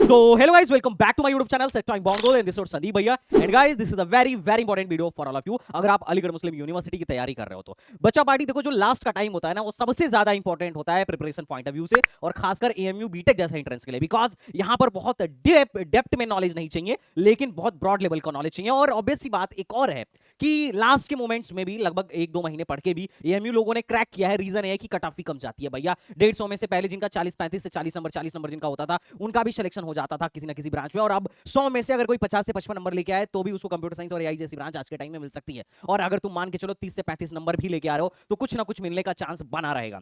So hello guys, welcome back to my YouTube channel Set Time Bongo and this is Sandeep भैया and guys this is a very important video for all of you। अगर आप अलीगढ़ मुस्लिम university की तैयारी कर रहे हो तो बच्चा पार्टी देखो, जो लास्ट का टाइम होता है ना वो सबसे ज्यादा इंपॉर्टेंट होता है प्रिपरेशन पॉइंट ऑफ व्यू से, और खासकर एएमयू बीटेक जैसा एंट्रेंस के लिए, बिकॉज यहाँ पर बहुत डेप्थ में नॉलेज नहीं चाहिए लेकिन बहुत ब्रॉड लेवल का नॉलेज चाहिए। और ऑब्वियस सी बात एक और है कि लास्ट के मोमेंट्स में भी लगभग 1-2 महीने पढ़ के भी एएमयू लोगों ने क्रैक किया है। रीजन है कि कट ऑफ भी कम जाती है भैया। 150 में से पहले जिनका 40-35 से 40 नंबर जिनका होता था उनका भी सिलेक्शन हो जाता था किसी ना किसी ब्रांच में, और अब 100 में से अगर कोई 50 से 55 नंबर लेके आए तो भी उसको कंप्यूटर साइंस और एआई जैसी ब्रांच आज के टाइम में मिल सकती है। और अगर तुम मान के चलो 30 से 35 नंबर भी लेके आ रहे हो तो कुछ ना कुछ मिलने का चांस बना रहेगा।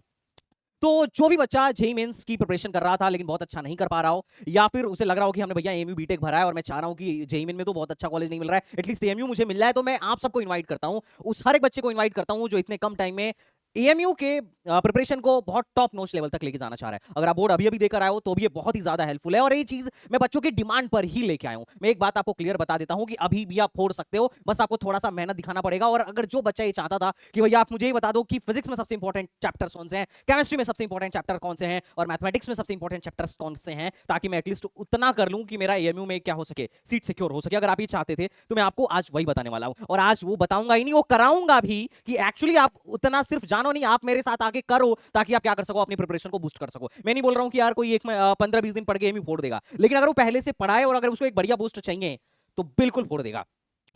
तो जो भी बच्चा जेईई मेंस की प्रिपरेशन कर रहा था लेकिन बहुत अच्छा नहीं कर पा रहा हो, या फिर उसे लग रहा हो कि हमने भैया एएमयू बीटेक भरा है और मैं चाह रहा हूं कि जेईई मेन में तो बहुत अच्छा कॉलेज नहीं मिल रहा है, एटलीस्ट एएमयू मुझे मिल रहा है, तो मैं आप सबको इनवाइट करता हूं, उस हर एक बच्चे को इनवाइट करता हूं जो इतने कम टाइम में एएमयू के प्रिपरेशन को बहुत टॉप नॉच लेवल तक लेके जाना चाह रहा है। अगर आप बोर्ड अभी देकर आए हो तो भी ये बहुत ही ज्यादा हेल्पफुल है, और ये चीज मैं बच्चों की डिमांड पर ही लेके आया हूं। मैं एक बात आपको क्लियर बता देता हूं कि अभी भी आप फोड़ सकते हो, बस आपको थोड़ा सा मेहनत दिखाना पड़ेगा। और अगर जो बच्चा ये चाहता था कि भैया आप मुझे ये बता दो कि फिजिक्स में सबसे इंपॉर्टेंट चैप्टर्स कौन से हैं, केमिस्ट्री में सबसे इंपॉर्टेंट चैप्टर कौन से हैं, और मैथमेटिक्स में सबसे इंपॉर्टेंट चैप्टर्स कौन से हैं, ताकि मैं एटलीस्ट उतना कर लूं कि मेरा एएमयू में क्या हो सके, सीट सिक्योर हो सके, अगर आप ये चाहते थे तो मैं आपको आज वही बताने वाला हूं। और आज वो बताऊंगा ही नहीं, वो कराऊंगा भी कि एक्चुअली आप उतना सिर्फ जानो नहीं, आप मेरे साथ आगे करो ताकि आप क्या कर सको, अपनी प्रिपरेशन को बूस्ट कर सको। मैं नहीं बोल रहा हूं कि यार कोई 15-20 दिन पढ़ के एएमयू फोड़ देगा, लेकिन अगर वो पहले से पढ़ा है और अगर उसको एक बढ़िया बूस्ट चाहिए तो बिल्कुल फोड़ देगा।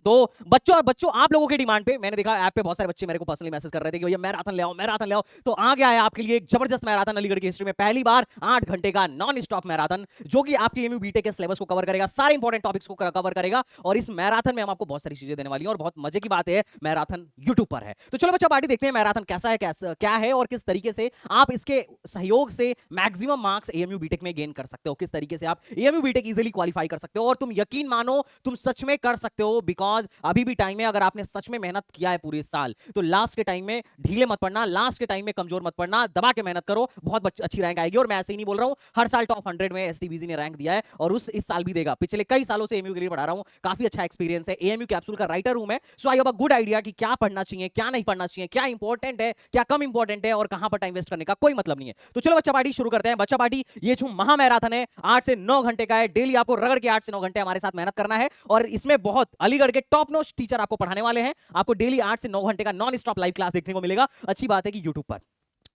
तो बच्चों आप लोगों की डिमांड पे मैंने देखा ऐप पे बहुत सारे बच्चे मेरे को पर्सनली मैसेज कर रहे थे कि भैया मैराथन ले आओ। तो आ गया है आपके लिए एक जबरदस्त मैराथन, अलीगढ़ की हिस्ट्री में पहली बार 8 घंटे का नॉन स्टॉप मैराथन, जो कि आपके एएमयू बीटेक के सिलेबस को कवर करेगा, सारे इंपॉर्टेंट टॉपिक्स को कवर करेगा। और इस मैराथन में हम आपको बहुत सारी चीजें देने वाली हैं, और बहुत मजे की बात है मैराथन यूट्यूब पर है। तो चलो बच्चा पार्टी देखते हैं मैराथन कैसा है, क्या है, और किस तरीके से आप इसके सहयोग से मैक्सिमम मार्क्स एएमयू बीटेक में गेन कर सकते हो, किस तरीके से आप एएमयू बीटेक इजीली क्वालिफाई कर सकते हो। और तुम यकीन मानो तुम सच में कर सकते हो, बिकॉज अभी भी टाइम में अगर आपने सच में मेहनत किया है पूरे साल तो लास्ट के टाइम में ढीले मत पड़ना, लास्ट के टाइम में कमजोर मत पड़ना, दबा के मेहनत करो, बहुत अच्छी रैंक आएगी। और मैं ऐसे ही नहीं बोल रहा हूं, हर साल टॉप 100 में एसटीबीजी ने रैंक दिया है और इस साल भी देगा। पिछले कई सालों से एएमयू के लिए पढ़ा रहा हूं, काफी अच्छा एक्सपीरियंस है, एएमयू कैप्सूल का राइटर हूं मैं, so I have a good idea कि क्या पढ़ना चाहिए, क्या नहीं पढ़ना चाहिए, क्या इंपॉर्टेंट है, क्या कम इंपॉर्टेंट है, और कहां पर टाइम वेस्ट करने का कोई मतलब नहीं है। तो चलो बच्चा पार्टी शुरू करते हैं। बच्चा पार्टी ये जो महा मैराथन है 8 से 9 घंटे का है, डेली आपको रगड़ के 8 से 9 घंटे हमारे साथ मेहनत करना है, और इसमें बहुत अलीगढ़ के टॉप नॉच टीचर आपको पढ़ाने वाले हैं। आपको डेली 8 से 9 घंटे का नॉन स्टॉप लाइव क्लास देखने को मिलेगा। अच्छी बात है कि यूट्यूब पर।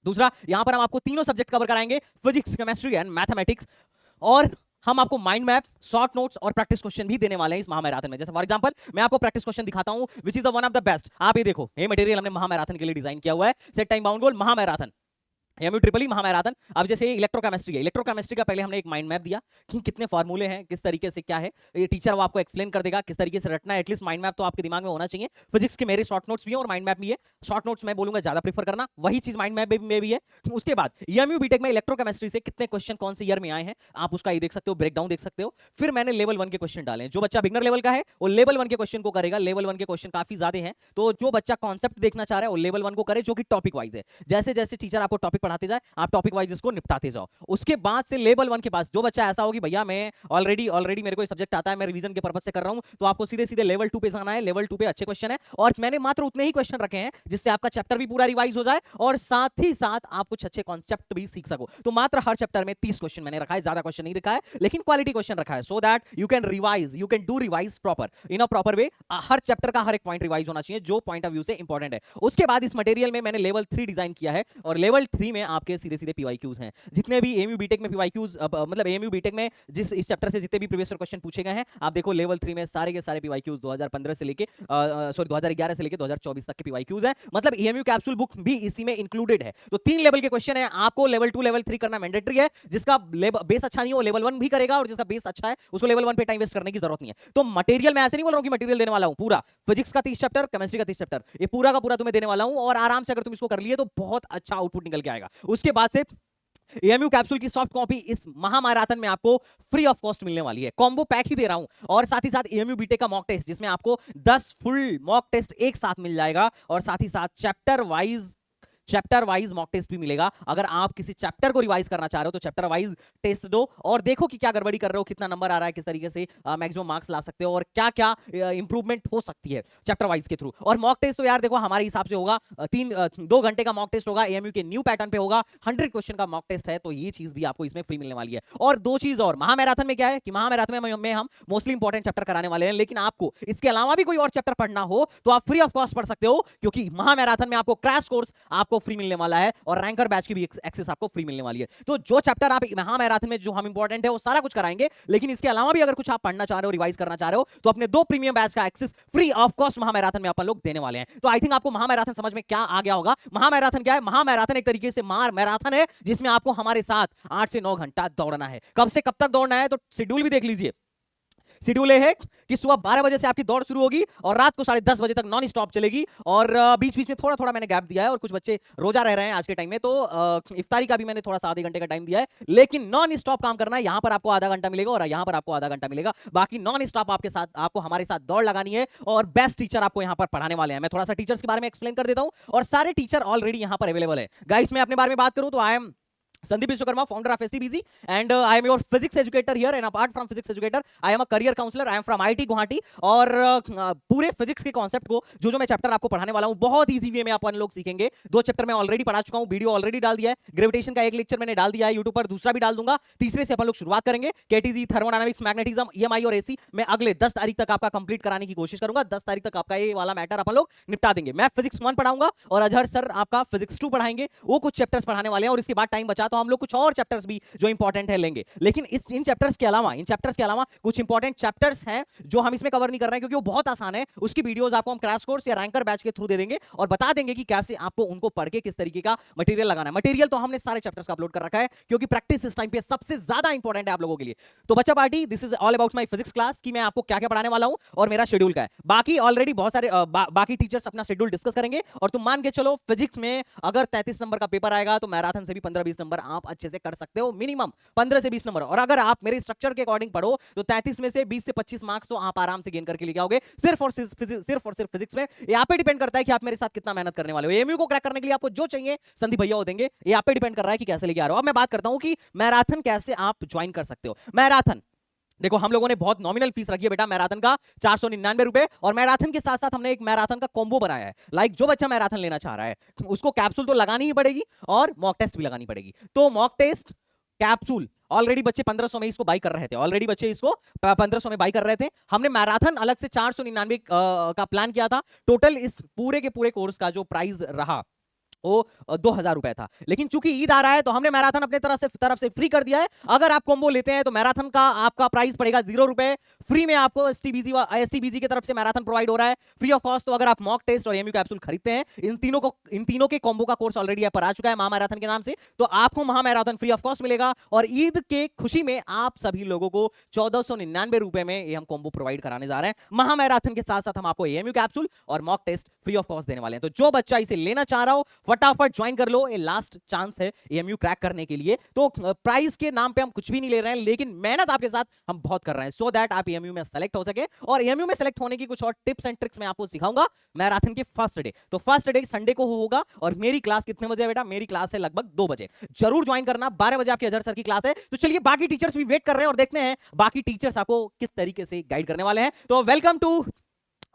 दूसरा, यहां पर हम आपको तीनों सब्जेक्ट कवर कराएंगे, फिजिक्स, केमिस्ट्री एंड मैथमेटिक्स, और हम आपको माइंड मैप, शॉर्ट नोट्स और प्रैक्टिस क्वेश्चन भी देने वाले हैं इस महामैराथन में। जैसे फॉर एग्जांपल मैं आपको प्रैक्टिस क्वेश्चन दिखाता हूं which is the one of the best. आप ये देखो, ये मटेरियल हमने महामैराथन के लिए डिजाइन किया हुआ है, सेट टाइम बाउंड गोल महामैराथन, एएमयू ट्रिपल ई महामैराथन। अब जैसे इलेक्ट्रोकेमिस्ट्री है, इलेक्ट्रोकेमिस्ट्री का पहले हमने एक माइंड मैप दिया कि कितने फार्मूले हैं, किस तरीके से क्या है, ये टीचर वो आपको एक्सप्लेन कर देगा किस तरीके से रटना है। एटलीस्ट माइंड मैप तो आपके दिमाग में होना चाहिए। फिजिक्स के मेरे शॉर्ट नोट्स भी हैं और माइंड मैप भी है। शॉर्ट नोट्स मैं बोलूंगा ज्यादा प्रीफर करना, वही चीज माइंड मैप में भी है। उसके बाद एएमयू बीटेक में इलेक्ट्रोकेमिस्ट्री से कितने क्वेश्चन कौन से ईयर में आए हैं आप उसका ये देख सकते हो, ब्रेकडाउन देख सकते हो। फिर मैंने लेवल 1 के क्वेश्चन डाले। जो बच्चा बिगनर लेवल का है वो लेवल 1 के क्वेश्चन को करेगा, लेवल 1 के क्वेश्चन काफी ज्यादा हैं, तो जो बच्चा कॉन्सेप्ट देखना चाह रहा है वो लेवल 1 को करे, जो कि टॉपिक वाइज है। जैसे जैसे टीचर आपको टॉपिक पढ़ाते जाए आप टॉपिक वाइज इसको निपटाते जाओ। उसके बाद से लेवल 1 के पास जो बच्चा ऐसा होगी भैया मैं ऑलरेडी मेरे को सब्जेक्ट आता है, मैं रिवीजन के पर्पस से कर रहा हूं, तो आपको सीधे सीधे लेवल 2 पे जाना है। लेवल 2 पे अच्छे क्वेश्चन है, और मैंने मात्र उतने ही क्वेश्चन रखे हैं जिससे आपका चैप्टर भी पूरा रिवाइज हो जाए और साथ ही साथ आप कुछ अच्छे कॉन्सेप्ट भी सीख सको। तो मात्र हर चैप्टर में 30 क्वेश्चन मैंने रखा है, ज्यादा क्वेश्चन नहीं रखा है, लेकिन क्वालिटी क्वेश्चन रखा है, so that you can revise, you can do revise proper in a proper way. Her chapter का हर एक पॉइंट रिवाइज होना चाहिए जो पॉइंट ऑफ व्यू से इंपॉर्टेंट है। उसके बाद इस मटेरियल में मैंने लेवल 3 डिजाइन किया है, और लेवल 3 में आपके सीधे सीधे पीवाईक्यूज हैं। जितने भी एएमयू बीटेक में पीवाईक्यूज, मतलब एएमयू बीटेक में जिस इस चैप्टर से जितने भी प्रीवियस क्वेश्चन पूछे गए हैं, आप देखो लेवल 3 में सारे के सारे पीवाईक्यूज 2015 से लेके 2011 से लेके 2024 तक के पीवाईक्यूज हैं। मतलब एएमयू कैप्सूल बुक भी इसी में इंक्लूडेड है। तो 3 लेवल के क्वेश्चन है, आपको लेवल 2 लेवल 3 करना मैंडेटरी है। जिसका बेस अच्छा नहीं हो लेवल 1 भी करेगा, और जिसका बेस अच्छा है उसको लेवल 1 पे टाइम वेस्ट करने की जरूरत नहीं है। तो मटेरियल मैं ऐसे नहीं बोल रहा हूं कि मटेरियल देने वाला हूं पूरा, फिजिक्स का 30 चैप्टर, केमिस्ट्री का 30 चैप्टर, ये पूरा का पूरा तुम्हें देने वाला हूं, और आराम से अगर तुम इसको कर लिए तो बहुत अच्छा आउटपुट निकल के आएगा। उसके बाद से एएमयू कैप्सूल की सॉफ्ट कॉपी इस महामैराथन में आपको फ्री ऑफ कॉस्ट मिलने वाली है। कॉम्बो पैक ही दे रहा हूं, और साथ ही साथ एएमयू बीटेक का मॉक टेस्ट जिसमें आपको 10 फुल मॉक टेस्ट एक साथ मिल जाएगा, और साथ ही साथ चैप्टर वाइज मॉक टेस्ट भी मिलेगा। अगर आप किसी चैप्टर को रिवाइज करना चाह रहे हो तो चैप्टर वाइज टेस्ट दो और देखो कि क्या गड़बड़ी कर रहे हो, कितना नंबर आ रहा है, किस तरीके से मैक्सिमम मार्क्स ला सकते हो और क्या क्या इंप्रूवमेंट हो सकती है चैप्टर वाइज के थ्रू। और मॉक टेस्ट तो यार देखो हमारे हिसाब से होगा 2 घंटे का मॉक टेस्ट होगा, एएमयू के न्यू पैटर्न पे होगा, 100 क्वेश्चन का मॉक टेस्ट है, तो ये चीज भी आपको इसमें फ्री मिलने वाली है। और 2 चीज और, महामैराथन में क्या है कि महामैराथन में हम मोस्टली इंपॉर्टेंट चैप्टर कराने वाले हैं, लेकिन आपको इसके अलावा भी कोई और चैप्टर पढ़ना हो तो आप फ्री ऑफ कॉस्ट पढ़ सकते हो, क्योंकि महामैराथन में आपको क्रैश कोर्स आपको फ्री मिलने वाला है और रैंकर बैच की भी एक्सेस आपको फ्री मिलने वाली है। तो जो चैप्टर आप महामैराथन में जो हम इंपॉर्टेंट है वो सारा कुछ कराएंगे, लेकिन इसके अलावा भी अगर कुछ आप पढ़ना चाह रहे हो, रिवाइज करना चाह रहे हो, तो अपने 2 प्रीमियम बैच का एक्सेस फ्री ऑफ कॉस्ट महामैराथन में अपन लोग देने वाले हैं। तो आई थिंक आपको महामैराथन समझ में क्या आ गया होगा। महामैराथन क्या है? महामैराथन एक तरीके से मैराथन है जिसमें आपको हमारे साथ 8 से 9 घंटा दौड़ना है। कब से कब तक दौड़ना है तो शेड्यूल भी देख लीजिए। शेड्यूल है कि सुबह 12 बजे से आपकी दौड़ शुरू होगी और रात को 10:30 बजे तक नॉन स्टॉप चलेगी, और बीच बीच में थोड़ा थोड़ा मैंने गैप दिया है और कुछ बच्चे रोजा रह रहे हैं आज के टाइम में, तो इफ्तारी का भी मैंने थोड़ा सा आधे घंटे का टाइम दिया है, लेकिन नॉन स्टॉप काम करना है। यहां पर आपको आधा घंटा मिलेगा और यहां पर आपको आधा घंटा मिलेगा, बाकी नॉन स्टॉप आपके साथ, आपको हमारे साथ दौड़ लगानी है और बेस्ट टीचर आपको यहां पर पढ़ाने वाले हैं। मैं थोड़ा सा टीचर्स के बारे में एक्सप्लेन कर देता हूं और सारे टीचर ऑलरेडी यहां पर अवेलेबल है। गाइस मैं अपने बारे में बात करूं तो I am Sandeep Vishwakarma, founder of STBC, and I am your physics educator here. And apart from physics educator, I am a career counselor. I am from IIT Guwahati. और पूरे फिजिक्स के कॉन्सेप्ट को जो मैं chapter आपको पढ़ाने वाला हूँ बहुत इजी वे में अपन लोग सीखेंगे। 2 चैप्टर मैं ऑलरेडी पढ़ा चुका हूँ, वीडियो ऑलरेडी डाल दिया है। ग्रेविटेशन का एक लेक्चर मैंने डाल दिया है यूट्यूब पर, दूसरा भी डाल दूंगा। तीसरे से अपन लोग शुरुआत करेंगे। केटीजी, थर्मोडायनामिक्स, मैग्नेटिज्म, EMI और AC मैं अगले 10 तारीख तक आपका कंप्लीट कराने की कोशिश करूंगा। 10 तारीख तक आपका ये वाला मैटर अपन लोग निपटा देंगे। मैं फिजिक्स 1 पढ़ाऊंगा और अजहर सर आपका फिजिक्स 2 पढ़ाएंगे। वो कुछ चैप्टर्स पढ़ाने वाले हैं और इसके बाद टाइम बचा तो हम लोग कुछ और भी जो इंपॉर्टेंट है लेंगे। लेकिन इन चैप्टर्स के अलावा कुछ इंपॉर्टेंट चैप्टर्स हैं जो हम इसमें कवर नहीं कर रहे हैं क्योंकि वो बहुत आसान है। उसकी वीडियोस आपको हम क्रैश कोर्स या रैंकर बैच के थ्रू दे देंगे और बता देंगे कि कैसे आपको उनको पढ़ के किस तरीके का मटेरियल लगाना है। मटेरियल तो हमने सारे चैप्टर्स का अपलोड कर रखा है क्योंकि प्रैक्टिस इस टाइम पे सबसे ज्यादा इंपॉर्टेंट है आप लोगों के लिए। तो बच्चा party, this is all about my physics class कि मैं आपको क्या क्या पढ़ाने वाला हूं और मेरा शेड्यूल क्या है। बाकी ऑलरेडी बहुत सारे बाकी टीचर्स अपना शेड्यूल डिस्कस करेंगे और तुम मान के चलो फिजिक्स में अगर 33 नंबर का पेपर आएगा तो मैराथन से भी 15-20 नंबर आप अच्छे से कर सकते हो, मिनिमम 15 से 20 नंबर। और अगर आप मेरे स्ट्रक्चर के अकॉर्डिंग पढ़ो तो 33 में से 20 से 25 मार्क्स तो आप आराम से गेन करके लेके आओगे, सिर्फ और सिर्फ फिजिक्स में। ये आप पे डिपेंड करता है कि आप मेरे साथ कितना मेहनत करने वाले हो। एएमयू को क्रैक करने के लिए आपको जो चाहिए संदीप भैया वो देंगे। ये आप पे डिपेंड कर रहा है कि कैसे लेके आ रहे हो। अब मैं बात करता हूं कि मैराथन कैसे आप ज्वाइन कर सकते हो। मैराथन देखो हम लोगों ने बहुत नॉमिनल फीस रखी है बेटा मैराथन का 499 रुपए, और मैराथन के साथ साथ हमने एक मैराथन का कॉम्बो बनाया है। लाइक जो बच्चा मैराथन लेना चाह रहा है उसको कैप्सूल तो लगानी ही पड़ेगी और मॉक टेस्ट भी लगानी पड़ेगी। तो मॉक टेस्ट, कैप्सूल ऑलरेडी बच्चे 1500 में इसको बाई कर रहे थे, ऑलरेडी बच्चे इसको 1500 में बाई कर रहे थे। हमने मैराथन अलग से 499 का प्लान किया था। टोटल इस पूरे के पूरे कोर्स का जो प्राइस रहा वो 2000 रुपए था, लेकिन चूंकि ईद आ रहा है तो हमने मैराथन अपने तरफ से फ्री कर दिया है। अगर आप कॉम्बो लेते हैं तो मैराथन का आपका प्राइस पड़ेगा 0 रुपए, फ्री में आपको एसटीबीजी की तरफ से मैराथन प्रोवाइड हो रहा है फ्री ऑफ कॉस्ट। तो अगर आप मॉक टेस्ट और एएमयू कैप्सूल खरीदते हैं, इन तीनों के कॉम्बो का कोर्स ऑलरेडी पर आ चुका है महामैराथन के नाम से, तो आपको महामैराथन फ्री ऑफ कॉस्ट मिलेगा। और ईद के खुशी में आप सभी लोगों को 1499 रुपए में ये हम कॉम्बो प्रोवाइड कराने जा रहे हैं। महामैराथन के साथ साथ हम आपको एएमयू कैप्सूल और mock test free of cost देने वाले हैं। तो जो बच्चा इसे लेना चाह रहा हो फटाफट ज्वाइन कर लो, ये लास्ट चांस है एएमयू क्रैक करने के लिए। तो प्राइस के नाम पे हम कुछ भी नहीं ले रहे हैं, लेकिन मेहनत आपके साथ हम बहुत कर रहे हैं सो दैट आप एएमयू में सेलेक्ट हो सके। और एएमयू में सेलेक्ट होने की कुछ और टिप्स एंड ट्रिक्स मैं आपको सिखाऊंगा मैराथन के फर्स्ट डे। तो फर्स्ट डे संडे को होगा और मेरी क्लास कितने बजे है बेटा? मेरी क्लास है लगभग 2 बजे। जरूर ज्वाइन करना, 12 बजे आपके अजहर सर की क्लास है। तो चलिए बाकी टीचर्स भी वेट कर रहे हैं और देखते हैं बाकी टीचर्स आपको किस तरीके से गाइड करने वाले हैं। तो welcome to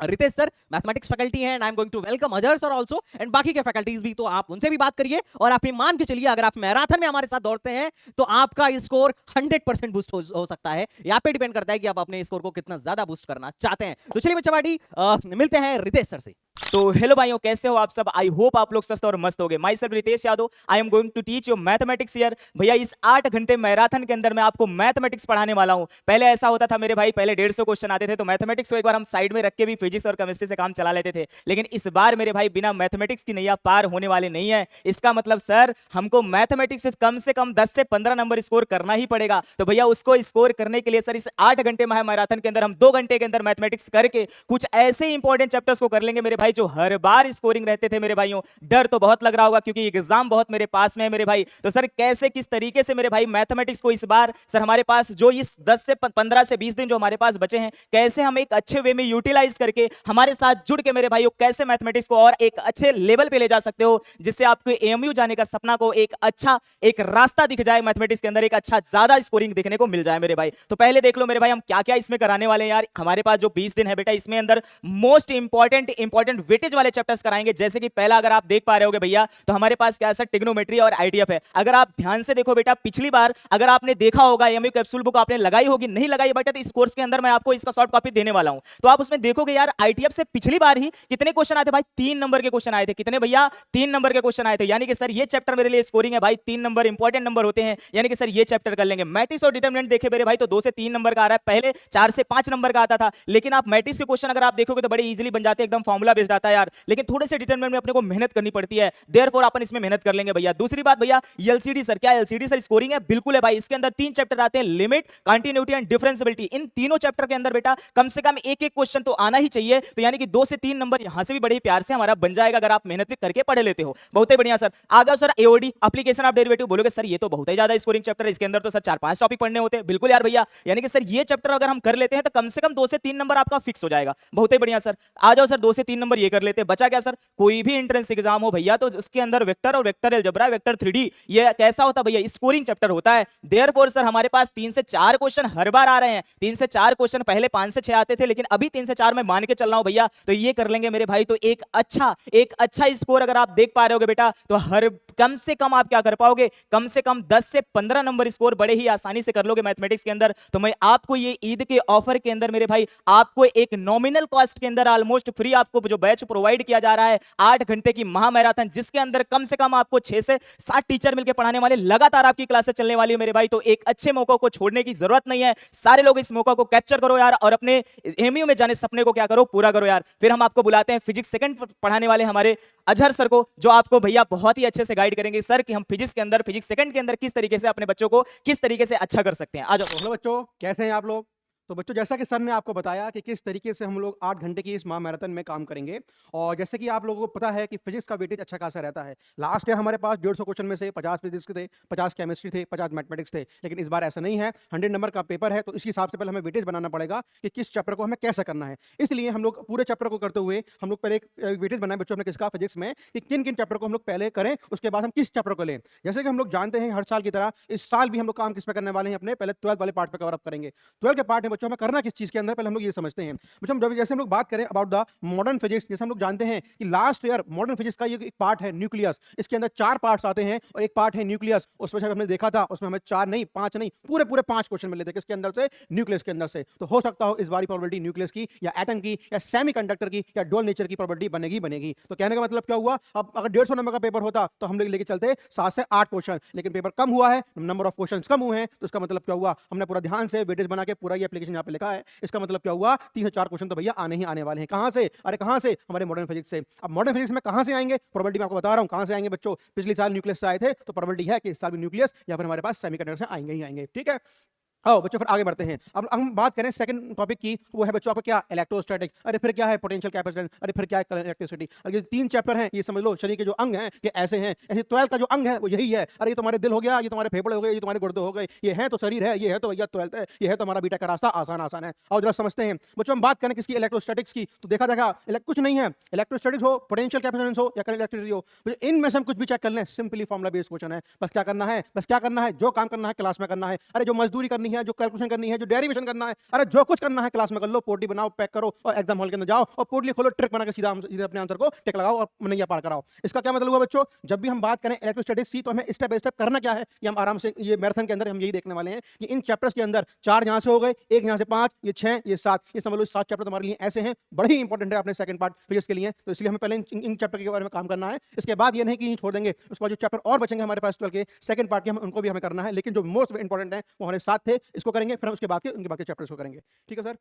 Ritesh sir, mathematics faculty हैं, and I am going to welcome Azhar sir also, and बाकी के फैकल्टीज भी, तो आप उनसे भी बात करिए। और आप ये मान के चलिए अगर आप मैराथन में हमारे साथ दौड़ते हैं तो आपका स्कोर 100% बूस्ट हो सकता है। यहाँ पे डिपेंड करता है कि आप अपने स्कोर को कितना ज्यादा बूस्ट करना चाहते हैं। तो चलिए बच्चा पार्टी मिलते हैं रितेश सर से। तो हेलो भाइयों, कैसे हो आप सब? आई होप आप लोग स्वस्थ और मस्त होगे। Myself Ritesh Yadav, I am going to teach you mathematics here. भैया इस 8 घंटे मैराथन के अंदर मैं आपको मैथमेटिक्स पढ़ाने वाला हूं। पहले ऐसा होता था मेरे भाई, पहले 150 क्वेश्चन आते थे तो मैथमेटिक्स को एक बार हम साइड में रख के भी फिजिक्स और केमिस्ट्री से काम चला लेते थे, लेकिन इस बार मेरे भाई बिना मैथमेटिक्स की नैया पार होने वाले नहीं है। इसका मतलब सर हमको मैथमेटिक्स से कम 10 से 15 नंबर स्कोर करना ही पड़ेगा। तो भैया उसको स्कोर करने के लिए सर इस 8 घंटे मैराथन के अंदर हम 2 घंटे के अंदर मैथमेटिक्स करके कुछ ऐसे इंपॉर्टेंट चैप्टर्स को कर लेंगे मेरे भाई जो हर बार स्कोरिंग रहते थे मेरे भाइयों, डर तो बहुत लग रहा होगा क्योंकि एग्जाम बहुत मेरे पास में है मेरे भाई। तो सर कैसे किस तरीके से मेरे भाई मैथमेटिक्स को इस बार सर हमारे पास जो इस 10 से 15 से 20 दिन जो हमारे पास बचे हैं, कैसे हम एक अच्छे वे में यूटिलाइज करके हमारे साथ जुड़ के मेरे भाइयों कैसे मैथमेटिक्स को और एक अच्छे लेवल पे ले जा सकते हो, जिससे आपको एएमयू जाने का सपना को एक अच्छा एक रास्ता दिख जाए, मैथमेटिक्स के अंदर एक अच्छा ज्यादा स्कोरिंग दिखने को मिल जाए मेरे भाई। तो पहले देख लो मेरे भाई हम क्या क्या इसमें कराने वाले हैं यार। हमारे पास जो 20 दिन है बेटा, इसमें अंदर मोस्ट इंपॉर्टेंट वेटेज वाले चैप्टर्स कराएंगे। जैसे कि पहला अगर आप देख पा रहे होगे भैया, तो हमारे पास क्या है सर, ट्रिग्नोमेट्री और आईटीएफ है। अगर आप ध्यान से देखो बेटा, पिछली बार अगर आपने देखा होगा एएमयू कैप्सूल बुक आपने लगाई होगी, नहीं लगाई बेटा, तो इस कोर्स के अंदर मैं आपको इसका सॉफ्ट कॉपी देने वाला हूं। तो आप उसमें देखोगे यार आईटीएफ से पिछली बार ही कितने क्वेश्चन आए थे भाई, 3 नंबर के क्वेश्चन आए थे। कितने भैया, 3 नंबर के क्वेश्चन आए थे। यानी कि सर ये चैप्टर मेरे लिए स्कोरिंग है भाई, 3 नंबर इंपॉर्टेंट नंबर होते हैं, यानी कि सर ये चैप्टर कर लेंगे। मैट्रिक्स और डिटरमिनेंट देखे मेरे भाई तो 2 से 3 नंबर का आ रहा है, पहले 4 से 5 नंबर का आता था। लेकिन आप मैट्रिक्स के क्वेश्चन अगर आप देखोगे तो बड़े इजीली बन जाते हैं, एकदम फॉर्मूला बेस्ड आता है यार। लेकिन थोड़े से डिटरमिनेंट में अपने को मेहनत करनी पड़ती है, देयरफॉर अपन इसमें मेहनत कर लेंगे भैया। दूसरी बात भैया, एलसीडी सर, क्या एलसीडी सर स्कोरिंग है? बिल्कुल है भाई। इसके अंदर 3 चैप्टर आते हैं, लिमिट, कंटिन्यूटी एंड डिफरेंशियबिलिटी। इन तीनों चैप्टर के अंदर बेटा कम से कम एक एक क्वेश्चन तो आना ही चाहिए। तो यानी कि 2 से 3 नंबर यहां से भी बड़े प्यार से हमारा बन जाएगा अगर आप मेहनत करके पढ़ लेते हो। बहुत ही बढ़िया सर। आगे sir AOD, application of derivative, बोलोगे सर ये तो बहुत ही ज्यादा स्कोरिंग चैप्टर है, इसके अंदर तो सर 4-5 टॉपिक पढ़ने होते हैं। बिल्कुल यार भैया, यानी कि सर ये चैप्टर अगर हम कर लेते हैं तो कम से कम 2 से 3 नंबर आपका फिक्स हो जाएगा। बहुत ही बढ़िया सर। आ जाओ सर, 2 से 3 नंबर ये कर लेते हैं। बचा क्या सर, कोई भी एंट्रेंस एग्जाम हो भैया तो उसके अंदर वेक्टर और वेक्टर अलजेब्रा, वेक्टर 3D, ये कैसा होता है भैया, स्कोरिंग चैप्टर होता है। देयरफॉर सर हमारे पास 3 से 4 क्वेश्चन हर बार आ रहे हैं। 3 से 4 क्वेश्चन, पहले 5 से 6 आते थे, लेकिन अभी 3 से 4 मैं मान के चल रहा हूं भैया, तो ये कर लेंगे मेरे भाई। तो एक अच्छा स्कोर अगर आप देख पा रहे होगे बेटा, तो हर कम से कम आप क्या कर पाओगे, कम से कम 10 से 15 नंबर स्कोर बड़े ही आसानी से कर लोगे मैथमेटिक्स के अंदर। तो मैं आपको ये ईद के ऑफर के अंदर मेरे भाई आपको एक नॉमिनल कॉस्ट के अंदर ऑलमोस्ट फ्री आपको जो बैच प्रोवाइड किया जा रहा है, 8 घंटे की महा मैराथन, जिसके अंदर कम से कम आपको 6 से 7 टीचर मिलकर पढ़ाने वाले, लगातार आपकी क्लासेस चलने वाली है मेरे भाई। तो एक अच्छे मौके को छोड़ने की जरूरत नहीं है। सारे लोग इस मौका को कैप्चर करो यार, और अपने एमयू में जाने सपने को क्या करो, पूरा करो यार। फिर हम आपको बुलाते हैं फिजिक्स सेकंड पढ़ाने वाले हमारे अजहर सर को, जो आपको भैया बहुत ही अच्छे से गाइड करेंगे सर कि हम फिजिक्स के अंदर, फिजिक्स सेकंड के अंदर किस तरीके से अपने बच्चों को किस तरीके से अच्छा कर सकते हैं। आ जाओ। हेलो बच्चों, कैसे हैं आप लोग? तो बच्चों, जैसा कि सर ने आपको बताया कि किस तरीके से हम लोग 8 घंटे की इस महा मैराथन में काम करेंगे, और जैसे कि आप लोगों को पता है कि फिजिक्स का वेटेज अच्छा खासा रहता है। लास्ट ईयर हमारे पास 150 क्वेश्चन में से 50 फिजिक्स के थे, 50 केमिस्ट्री थे, 50 मैथमेटिक्स थे। लेकिन इस बार ऐसा नहीं है, 100 नंबर का पेपर है, तो इस हिसाब से पहले हमें वेटेज बनाना पड़ेगा कि किस चैप्टर को हमें कैसे करना है। इसलिए हम लोग पूरे चैप्टर को करते हुए हम लोग पहले एक वेटेज बनाए बच्चों ने किसका, फिजिक्स में, कि किन किन चैप्टर को हम लोग पहले करें, उसके बाद हम किस चैप्टर को लें। जैसे कि हम लोग जानते हैं हर साल की तरह इस साल भी हम लोग काम किस पे करने वाले हैं, अपने पहले 12th वाले पार्ट पे कवर अप करेंगे। 12 के पार्ट में बच्चों हमें करना किस चीज के अंदर, पहले हम लोग ये समझते हैं। बच्चों जब जैसे हम लोग बात करें अबाउट द मॉडर्न फिजिक्स, जैसे हम लोग जानते हैं कि लास्ट ईयर मॉडर्न फिजिक्स का ये एक पार्ट है न्यूक्लियस। इसके अंदर 4 पार्ट्स आते हैं और एक पार्ट है न्यूक्लियस। उसमें हमने देखा था, उसमें हमें 4 नहीं 5 नहीं पूरे 5 क्वेश्चन मिले थे किसके अंदर से, न्यूक्लियस के अंदर से। तो हो सकता हो इस बारी प्रोबेबिलिटी न्यूक्लियस की या एटम की या सेमीकंडक्टर की या डुअल नेचर की प्रोबेबिलिटी बनेगी। तो कहने का मतलब क्या हुआ, अब अगर 150 नंबर का पेपर होता तो हम लोग लेके चलते 7 से 8 क्वेश्चन, लेकिन पेपर कम हुआ है, नंबर ऑफ क्वेश्चन कम हुए हैं। तो इसका मतलब क्या हुआ, हमने पूरा ध्यान से वेटेज बना के पूरा ये एप्लीकेशन यहाँ पे लिखा है। इसका मतलब क्या हुआ, 3 से 4 क्वेश्चन तो भैया आने ही आने वाले हैं। कहां से, अरे कहां से, हमारे मॉडर्न फिजिक्स से। अब मॉडर्न फिजिक्स में कहां से आएंगे, प्रोबेबिलिटी मैं आपको बता रहा हूं कहां से आएंगे बच्चों। पिछले साल न्यूक्लियस से आए थे, तो प्रोबेबिलिटी है कि इस साल भी न्यूक्लियस या फिर हमारे पास सेमीकंडक्टर से आएंगे ही आएंगे। ठीक है, आओ बच्चों फिर आगे बढ़ते हैं। अब हम बात करें सेकंड टॉपिक की, वो है बच्चों आपको क्या, इलेक्ट्रोस्टैटिक। अरे फिर क्या है, पोटेंशियल कैपेसिटेंस। अरे फिर क्या है, इलेक्ट्रिसिटी। ये 3 चैप्टर हैं, ये समझ लो शरीर के जो अंग हैं ये ऐसे हैं। ऐसे 12 का जो अंग है वो यही है। अरे ये तुम्हारे दिल हो गया, ये तुम्हारे फेफड़े हो गए, ये तुम्हारे गुर्दे हो गए, ये है तो शरीर है, ये है तो भैया 12 है, ये है तो हमारा बीटा का रास्ता आसान है। और जरा समझते हैं बच्चों, हम बात करें किसकी, इलेक्ट्रोस्टैटिक्स की। तो देखा कुछ नहीं है, इलेक्ट्रोस्टैटिक्स हो, पोटेंशियल कैपेसिटेंस हो या करंट इलेक्ट्रिसिटी हो, इनमें से हम कुछ भी चेक कर लें, सिंपली फॉर्मुला बेस्ड क्वेश्चन है। बस क्या करना है, जो काम करना है क्लास में करना है। अरे जो मजदूरी करनी है, जो कैलकुलेशन करनी है, जो डेरिवेशन करना है, अरे जो कुछ करना है क्लास में कर लो। पोटली बनाओ, पैक करो और एग्जाम हॉल के अंदर जाओ और पोटली खोलो, ट्रिक बना के सीधा अपने आंसर को टिक लगाओ और नैया पार कराओ। इसका क्या मतलब हुआ बच्चों, जब भी हम बात करें इलेक्ट्रोस्टैटिक्स की, तो हमें स्टेप बाय स्टेप करना क्या है, ये हम आराम से ये मैराथन के अंदर हम यही देखने वाले हैं कि इन चैप्टर्स के अंदर 4 यहां से हो गए, 1 यहां से 5, ये 6, ये 7, ये समझ लो 7 चैप्टर तुम्हारे लिए ऐसे हैं, बड़े ही इंपॉर्टेंट है अपने सेकंड पार्ट फिजिक्स के लिए। तो इसलिए हमें पहले इन चैप्टर के बारे में काम करना है। इसके बाद ये नहीं कि छोड़ देंगे, उसके बाद जो चैप्टर और बचेंगे हमारे पास 12 के सेकंड पार्ट के, हम उनको भी हमें करना है। लेकिन जो मोस्ट इंपॉर्टेंट है वो हमारे साथ थे, इसको करेंगे, फिर हम उसके बाद के उनके बाकी चैप्टर्स को करेंगे। ठीक है सर।